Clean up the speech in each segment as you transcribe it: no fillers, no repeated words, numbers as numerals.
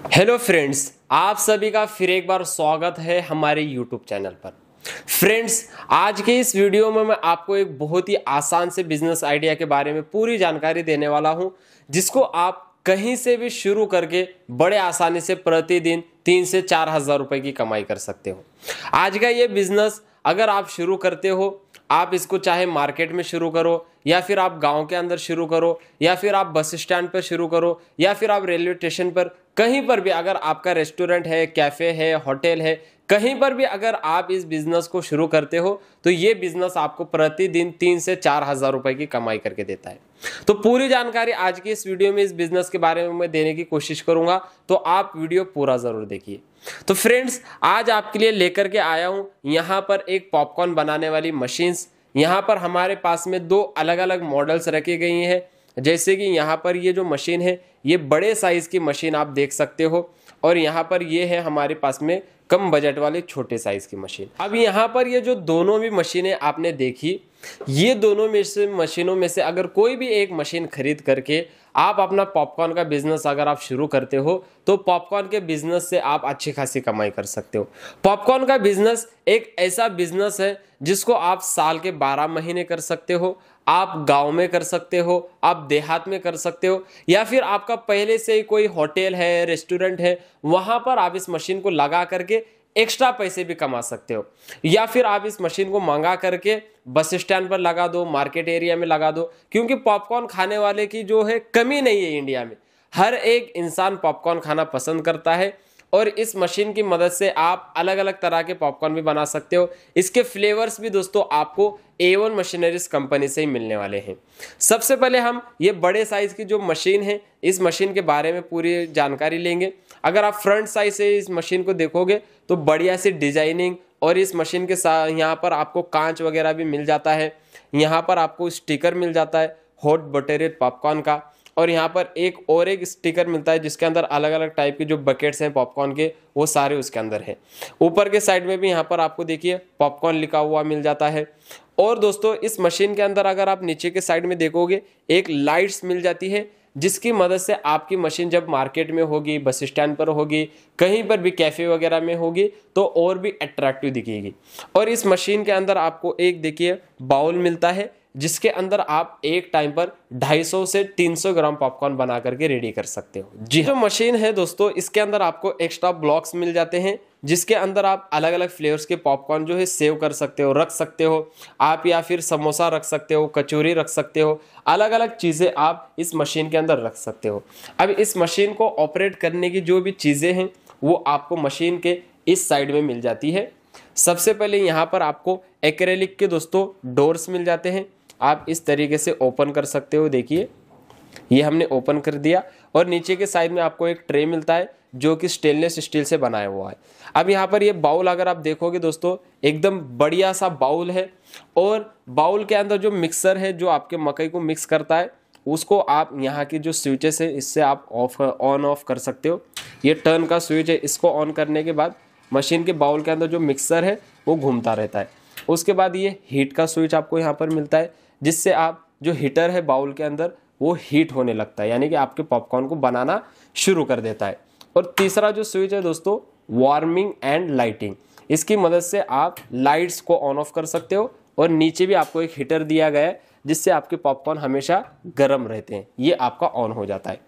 Hello friends, आप सभी का फिर एक बार स्वागत है हमारे यूट्यूब चैनल पर। फ्रेंड्स, आज के इस वीडियो में मैं आपको एक बहुत ही आसान से बिजनेस आइडिया के बारे में पूरी जानकारी देने वाला हूं, जिसको आप कहीं से भी शुरू करके बड़े आसानी से प्रतिदिन 3 से 4 हज़ार रुपए की कमाई कर सकते हो। आज का ये बिजनेस अगर आप शुरू करते हो, आप इसको चाहे मार्केट में शुरू करो या फिर आप गांव के अंदर शुरू करो या फिर आप बस स्टैंड पर शुरू करो या फिर आप रेलवे स्टेशन पर, कहीं पर भी अगर आपका रेस्टोरेंट है, कैफे है, होटल है, कहीं पर भी अगर आप इस बिजनेस को शुरू करते हो तो ये बिजनेस आपको प्रतिदिन 3 से 4 हज़ार रुपए की कमाई करके देता है। तो पूरी जानकारी आज की इस वीडियो में इस बिजनेस के बारे में मैं देने की कोशिश करूंगा, तो आप वीडियो पूरा जरूर देखिए। तो फ्रेंड्स, आज आपके लिए लेकर के आया हूं यहाँ पर एक पॉपकॉर्न बनाने वाली मशीन्स। यहाँ पर हमारे पास में दो अलग अलग मॉडल्स रखी गई हैं। जैसे कि यहाँ पर ये जो मशीन है, ये बड़े साइज की मशीन आप देख सकते हो, और यहाँ पर ये है हमारे पास में कम बजट वाली छोटे साइज की मशीन। अब यहाँ पर ये जो दोनों भी मशीनें आपने देखी, ये दोनों में से मशीनों में से अगर कोई भी एक मशीन खरीद करके आप अपना पॉपकॉर्न का बिजनेस अगर आप शुरू करते हो तो पॉपकॉर्न के बिजनेस से आप अच्छी खासी कमाई कर सकते हो। पॉपकॉर्न का बिजनेस एक ऐसा बिजनेस है जिसको आप साल के 12 महीने कर सकते हो। आप गांव में कर सकते हो, आप देहात में कर सकते हो, या फिर आपका पहले से ही कोई होटल है, रेस्टोरेंट है, वहां पर आप इस मशीन को लगा करके एक्स्ट्रा पैसे भी कमा सकते हो। या फिर आप इस मशीन को मंगा करके बस स्टैंड पर लगा दो, मार्केट एरिया में लगा दो, क्योंकि पॉपकॉर्न खाने वाले की जो है कमी नहीं है इंडिया में। हर एक इंसान पॉपकॉर्न खाना पसंद करता है, और इस मशीन की मदद से आप अलग अलग तरह के पॉपकॉर्न भी बना सकते हो। इसके फ्लेवर्स भी दोस्तों आपको A1 मशीनरीज कंपनी से ही मिलने वाले हैं। सबसे पहले हम ये बड़े साइज की जो मशीन है, इस मशीन के बारे में पूरी जानकारी लेंगे। अगर आप फ्रंट साइड से इस मशीन को देखोगे तो बढ़िया सी डिजाइनिंग, और इस मशीन के साथ यहाँ पर आपको कांच वगैरह भी मिल जाता है। यहाँ पर आपको स्टिकर मिल जाता है हॉट बटरेड पॉपकॉर्न का, और यहाँ पर एक स्टिकर मिलता है जिसके अंदर अलग अलग टाइप के जो बकेट्स हैं पॉपकॉर्न के, वो सारे उसके अंदर है। ऊपर के साइड में भी यहाँ पर आपको देखिए पॉपकॉर्न लिखा हुआ मिल जाता है। और दोस्तों, इस मशीन के अंदर अगर आप नीचे के साइड में देखोगे, एक लाइट्स मिल जाती है, जिसकी मदद से आपकी मशीन जब मार्केट में होगी, बस स्टैंड पर होगी, कहीं पर भी कैफे वगैरह में होगी, तो और भी अट्रैक्टिव दिखेगी। और इस मशीन के अंदर आपको एक देखिए बाउल मिलता है, जिसके अंदर आप एक टाइम पर 250 से 300 ग्राम पॉपकॉर्न बना करके रेडी कर सकते हो। जी जो मशीन है दोस्तों, इसके अंदर आपको एक्स्ट्रा ब्लॉक्स मिल जाते हैं, जिसके अंदर आप अलग अलग फ्लेवर्स के पॉपकॉर्न जो है सेव कर सकते हो, रख सकते हो आप, या फिर समोसा रख सकते हो, कचौरी रख सकते हो, अलग अलग चीज़ें आप इस मशीन के अंदर रख सकते हो। अब इस मशीन को ऑपरेट करने की जो भी चीज़ें हैं वो आपको मशीन के इस साइड में मिल जाती है। सबसे पहले यहाँ पर आपको एक्रेलिक के दोस्तों डोर्स मिल जाते हैं, आप इस तरीके से ओपन कर सकते हो। देखिए ये हमने ओपन कर दिया, और नीचे के साइड में आपको एक ट्रे मिलता है जो कि स्टेनलेस स्टील से बनाया हुआ है। अब यहाँ पर ये बाउल अगर आप देखोगे दोस्तों, एकदम बढ़िया सा बाउल है, और बाउल के अंदर जो मिक्सर है जो आपके मकई को मिक्स करता है, उसको आप यहाँ की जो स्विचेस है इससे आप ऑन ऑफ कर सकते हो। ये टर्न का स्विच है, इसको ऑन करने के बाद मशीन के बाउल के अंदर जो मिक्सर है वो घूमता रहता है। उसके बाद ये हीट का स्विच आपको यहाँ पर मिलता है, जिससे आप जो हीटर है बाउल के अंदर वो हीट होने लगता है, यानी कि आपके पॉपकॉर्न को बनाना शुरू कर देता है। और तीसरा जो स्विच है दोस्तों, वार्मिंग एंड लाइटिंग, इसकी मदद से आप लाइट्स को ऑन ऑफ कर सकते हो, और नीचे भी आपको एक हीटर दिया गया है जिससे आपके पॉपकॉर्न हमेशा गर्म रहते हैं, ये आपका ऑन हो जाता है।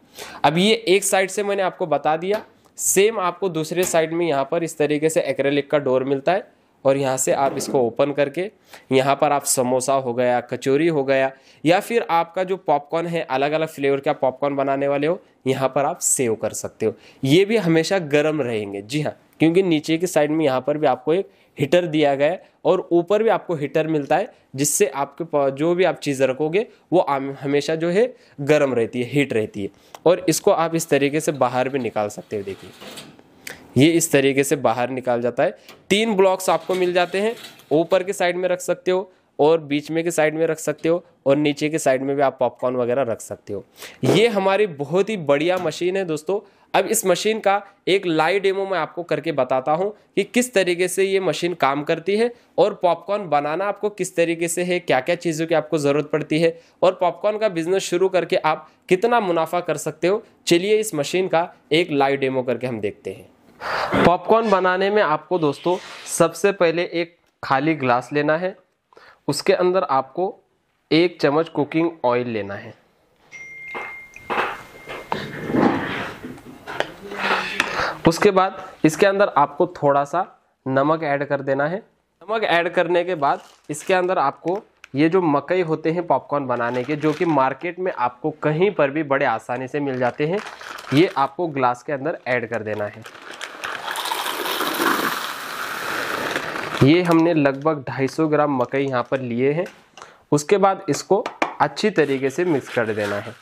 अब ये एक साइड से मैंने आपको बता दिया, सेम आपको दूसरे साइड में यहाँ पर इस तरीके से एक्रेलिक का डोर मिलता है, और यहाँ से आप इसको ओपन करके यहाँ पर आप समोसा हो गया, कचौरी हो गया, या फिर आपका जो पॉपकॉर्न है अलग अलग फ्लेवर का पॉपकॉर्न बनाने वाले हो, यहाँ पर आप सेव कर सकते हो। ये भी हमेशा गर्म रहेंगे। जी हाँ, क्योंकि नीचे की साइड में यहाँ पर भी आपको एक हीटर दिया गया है, और ऊपर भी आपको हीटर मिलता है, जिससे आपके जो भी आप चीज़ रखोगे वो हमेशा जो है गर्म रहती है, हीट रहती है। और इसको आप इस तरीके से बाहर भी निकाल सकते हो। देखिए ये इस तरीके से बाहर निकाल जाता है। 3 ब्लॉक्स आपको मिल जाते हैं, ऊपर के साइड में रख सकते हो, और बीच में के साइड में रख सकते हो, और नीचे के साइड में भी आप पॉपकॉर्न वगैरह रख सकते हो। ये हमारी बहुत ही बढ़िया मशीन है दोस्तों। अब इस मशीन का एक लाइव डेमो मैं आपको करके बताता हूं कि किस तरीके से ये मशीन काम करती है और पॉपकॉर्न बनाना आपको किस तरीके से है, क्या क्या चीज़ों की आपको ज़रूरत पड़ती है और पॉपकॉर्न का बिजनेस शुरू करके आप कितना मुनाफा कर सकते हो। चलिए इस मशीन का एक लाइव डेमो करके हम देखते हैं। पॉपकॉर्न बनाने में आपको दोस्तों सबसे पहले एक खाली ग्लास लेना है, उसके अंदर आपको 1 चम्मच कुकिंग ऑयल लेना है। उसके बाद इसके अंदर आपको थोड़ा सा नमक ऐड कर देना है। नमक ऐड करने के बाद इसके अंदर आपको ये जो मकई होते हैं पॉपकॉर्न बनाने के, जो कि मार्केट में आपको कहीं पर भी बड़े आसानी से मिल जाते हैं, ये आपको ग्लास के अंदर ऐड कर देना है। ये हमने लगभग 250 ग्राम मकई यहाँ पर लिए हैं। उसके बाद इसको अच्छी तरीके से मिक्स कर देना है।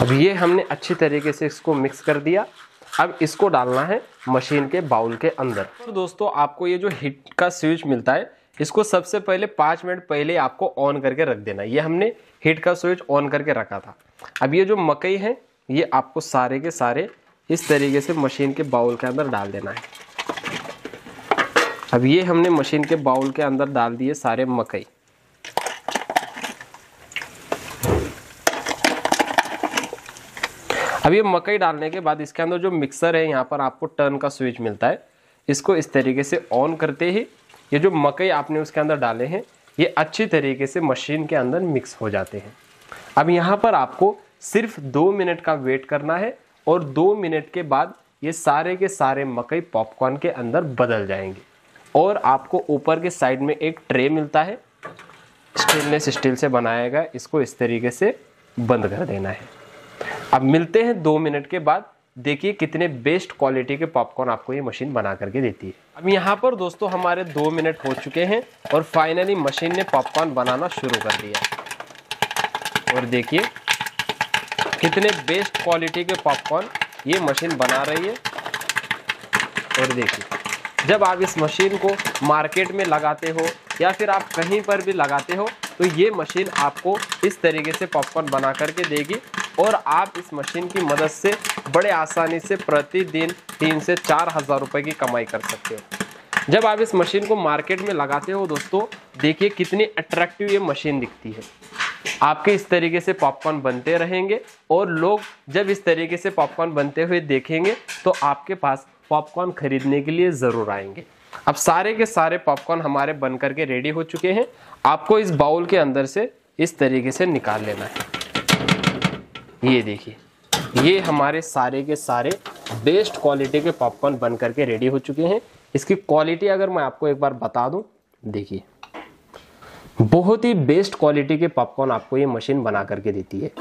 अब ये हमने अच्छी तरीके से इसको मिक्स कर दिया। अब इसको डालना है मशीन के बाउल के अंदर। तो दोस्तों आपको ये जो हीट का स्विच मिलता है, इसको सबसे पहले 5 मिनट पहले आपको ऑन करके रख देना है। ये हमने हीट का स्विच ऑन करके रखा था। अब ये जो मकई है ये आपको सारे के सारे इस तरीके से मशीन के बाउल के अंदर डाल देना है। अब ये हमने मशीन के बाउल के अंदर डाल दिए सारे मकई। अब ये मकई डालने के बाद इसके अंदर जो मिक्सर है, यहाँ पर आपको टर्न का स्विच मिलता है, इसको इस तरीके से ऑन करते ही ये जो मकई आपने उसके अंदर डाले हैं ये अच्छी तरीके से मशीन के अंदर मिक्स हो जाते हैं। अब यहाँ पर आपको सिर्फ 2 मिनट का वेट करना है और 2 मिनट के बाद ये सारे के सारे मकई पॉपकॉर्न के अंदर बदल जाएंगे। और आपको ऊपर के साइड में एक ट्रे मिलता है, स्टेनलेस स्टील से बनाया गया, इसको इस तरीके से बंद कर देना है। अब मिलते हैं 2 मिनट के बाद। देखिए कितने बेस्ट क्वालिटी के पॉपकॉर्न आपको ये मशीन बना करके देती है। अब यहाँ पर दोस्तों हमारे 2 मिनट हो चुके हैं और फाइनली मशीन ने पॉपकॉर्न बनाना शुरू कर दिया। और देखिए कितने बेस्ट क्वालिटी के पॉपकॉर्न ये मशीन बना रही है। और देखिए जब आप इस मशीन को मार्केट में लगाते हो या फिर आप कहीं पर भी लगाते हो तो ये मशीन आपको इस तरीके से पॉपकॉर्न बना करके देगी और आप इस मशीन की मदद से बड़े आसानी से प्रतिदिन 3 से 4 हज़ार रुपये की कमाई कर सकते हो। जब आप इस मशीन को मार्केट में लगाते हो दोस्तों, देखिए कितनी अट्रैक्टिव ये मशीन दिखती है। आपके इस तरीके से पॉपकॉर्न बनते रहेंगे और लोग जब इस तरीके से पॉपकॉर्न बनते हुए देखेंगे तो आपके पास पॉपकॉर्न खरीदने के लिए ज़रूर आएंगे। अब सारे के सारे पॉपकॉर्न हमारे बन करके रेडी हो चुके हैं। आपको इस बाउल के अंदर से इस तरीके से निकाल लेना है। ये देखिए ये हमारे सारे के सारे बेस्ट क्वालिटी के पॉपकॉर्न बन करके रेडी हो चुके हैं। इसकी क्वालिटी अगर मैं आपको एक बार बता दूं, देखिए बहुत ही बेस्ट क्वालिटी के पॉपकॉर्न आपको ये मशीन बना करके देती है।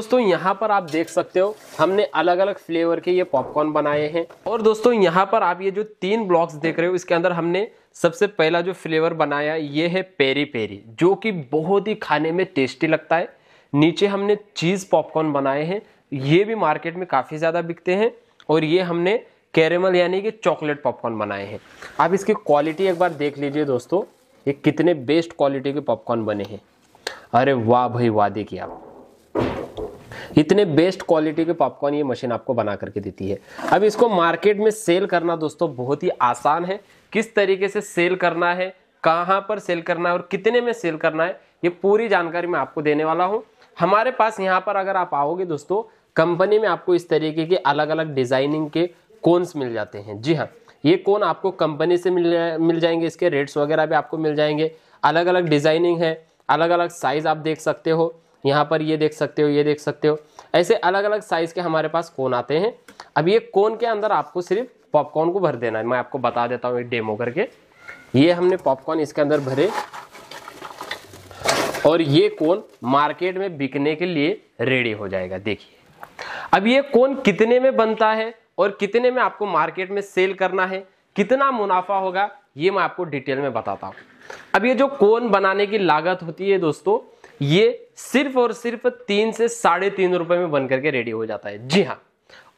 दोस्तों यहाँ पर आप देख सकते हो हमने अलग अलग फ्लेवर के ये पॉपकॉर्न बनाए हैं। और दोस्तों यहाँ पर आप ये जो 3 ब्लॉक्स देख रहे हो इसके अंदर हमने सबसे पहला जो फ्लेवर बनाया ये है पेरी पेरी, जो कि बहुत ही खाने में टेस्टी लगता है। नीचे हमने चीज पॉपकॉर्न बनाए हैं, ये भी मार्केट में काफी ज्यादा बिकते हैं। और ये हमने कैरेमल यानी कि चॉकलेट पॉपकॉर्न बनाए हैं। आप इसकी क्वालिटी एक बार देख लीजिए दोस्तों, ये कितने बेस्ट क्वालिटी के पॉपकॉर्न बने हैं। अरे वाह भाई वाह, देखिए आप, इतने बेस्ट क्वालिटी के पॉपकॉर्न ये मशीन आपको बना करके देती है। अब इसको मार्केट में सेल करना दोस्तों बहुत ही आसान है। किस तरीके से सेल करना है, कहां पर सेल करना है और कितने में सेल करना है, ये पूरी जानकारी मैं आपको देने वाला हूं। हमारे पास यहाँ पर अगर आप आओगे दोस्तों, कंपनी में आपको इस तरीके के अलग अलग डिजाइनिंग के कोन्स मिल जाते हैं। जी हाँ, ये कोन आपको कंपनी से मिल जाएंगे, इसके रेट्स वगैरह भी आपको मिल जाएंगे। अलग अलग डिजाइनिंग है, अलग अलग साइज आप देख सकते हो। यहाँ पर ये देख सकते हो, ये देख सकते हो, ऐसे अलग अलग साइज के हमारे पास कोन आते हैं। अब ये कोन के अंदर आपको सिर्फ पॉपकॉर्न को भर देना है। मैं आपको बता देता हूँ एक डेमो करके। ये हमने पॉपकॉर्न इसके अंदर भरे और ये कोन मार्केट में बिकने के लिए रेडी हो जाएगा। देखिए अब ये कोन कितने में बनता है और कितने में आपको मार्केट में सेल करना है, कितना मुनाफा होगा, ये मैं आपको डिटेल में बताता हूँ। अब ये जो कोन बनाने की लागत होती है दोस्तों, ये सिर्फ और सिर्फ 3 से 3.5 रुपए में बन करके रेडी हो जाता है। जी हाँ,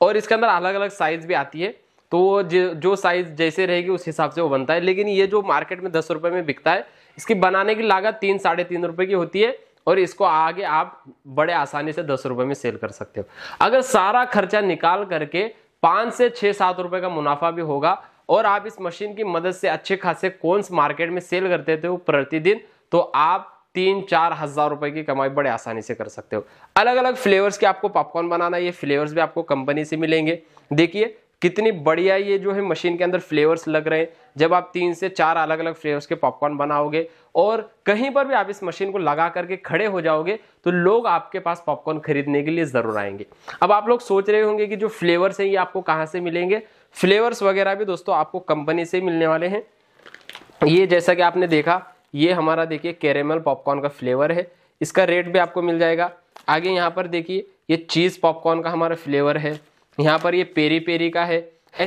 और इसके अंदर अलग अलग साइज भी आती है, तो जो साइज जैसे रहेगी उस हिसाब से वो बनता है। लेकिन ये जो मार्केट में 10 रुपए में बिकता है, इसकी बनाने की लागत 3-3.5 रुपए की होती है और इसको आगे आप बड़े आसानी से 10 रुपए में सेल कर सकते हो। अगर सारा खर्चा निकाल करके 5 से 6-7 रुपए का मुनाफा भी होगा और आप इस मशीन की मदद से अच्छे खासे कोन्स मार्केट में सेल करते थे प्रतिदिन, तो आप 3-4 हजार रुपए की कमाई बड़े आसानी से कर सकते हो। अलग अलग फ्लेवर्स के आपको पॉपकॉर्न बनाना है, ये फ्लेवर्स भी आपको कंपनी से मिलेंगे। देखिए कितनी बढ़िया ये जो है मशीन के अंदर फ्लेवर्स लग रहे हैं। जब आप 3 से 4 अलग अलग फ्लेवर्स के पॉपकॉर्न बनाओगे और कहीं पर भी आप इस मशीन को लगा करके खड़े हो जाओगे, तो लोग आपके पास पॉपकॉर्न खरीदने के लिए जरूर आएंगे। अब आप लोग सोच रहे होंगे कि जो फ्लेवर्स हैं ये आपको कहाँ से मिलेंगे। फ्लेवर्स वगैरह भी दोस्तों आपको कंपनी से मिलने वाले हैं। ये जैसा कि आपने देखा, ये हमारा देखिए कैरेमल पॉपकॉर्न का फ्लेवर है, इसका रेट भी आपको मिल जाएगा। आगे यहाँ पर देखिए ये चीज पॉपकॉर्न का हमारा फ्लेवर है, यहाँ पर ये पेरी पेरी का है।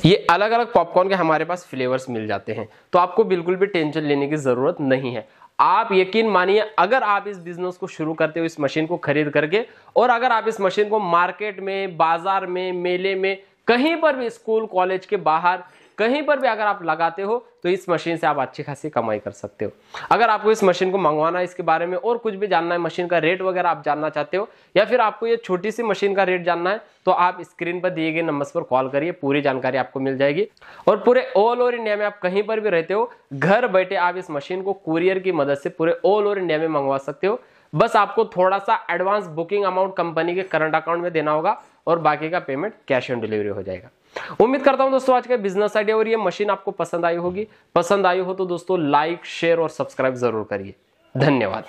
ये अलग अलग पॉपकॉर्न के हमारे पास फ्लेवर्स मिल जाते हैं, तो आपको बिल्कुल भी टेंशन लेने की जरूरत नहीं है। आप यकीन मानिए, अगर आप इस बिजनेस को शुरू करते हो इस मशीन को खरीद करके, और अगर आप इस मशीन को मार्केट में, बाजार में, मेले में, कहीं पर भी, स्कूल कॉलेज के बाहर कहीं पर भी अगर आप लगाते हो, तो इस मशीन से आप अच्छी खासी कमाई कर सकते हो। अगर आपको इस मशीन को मंगवाना है, इसके बारे में और कुछ भी जानना है, मशीन का रेट वगैरह आप जानना चाहते हो, या फिर आपको ये छोटी सी मशीन का रेट जानना है, तो आप स्क्रीन पर दिए गए नंबर्स पर कॉल करिए, पूरी जानकारी आपको मिल जाएगी। और पूरे ऑल ओवर इंडिया में आप कहीं पर भी रहते हो, घर बैठे आप इस मशीन को कुरियर की मदद से पूरे ऑल ओवर इंडिया में मंगवा सकते हो। बस आपको थोड़ा सा एडवांस बुकिंग अमाउंट कंपनी के करंट अकाउंट में देना होगा और बाकी का पेमेंट कैश ऑन डिलीवरी हो जाएगा। उम्मीद करता हूं दोस्तों आज का बिजनेस आइडिया और ये मशीन आपको पसंद आई होगी। पसंद आई हो तो दोस्तों लाइक, शेयर और सब्सक्राइब जरूर करिए। धन्यवाद।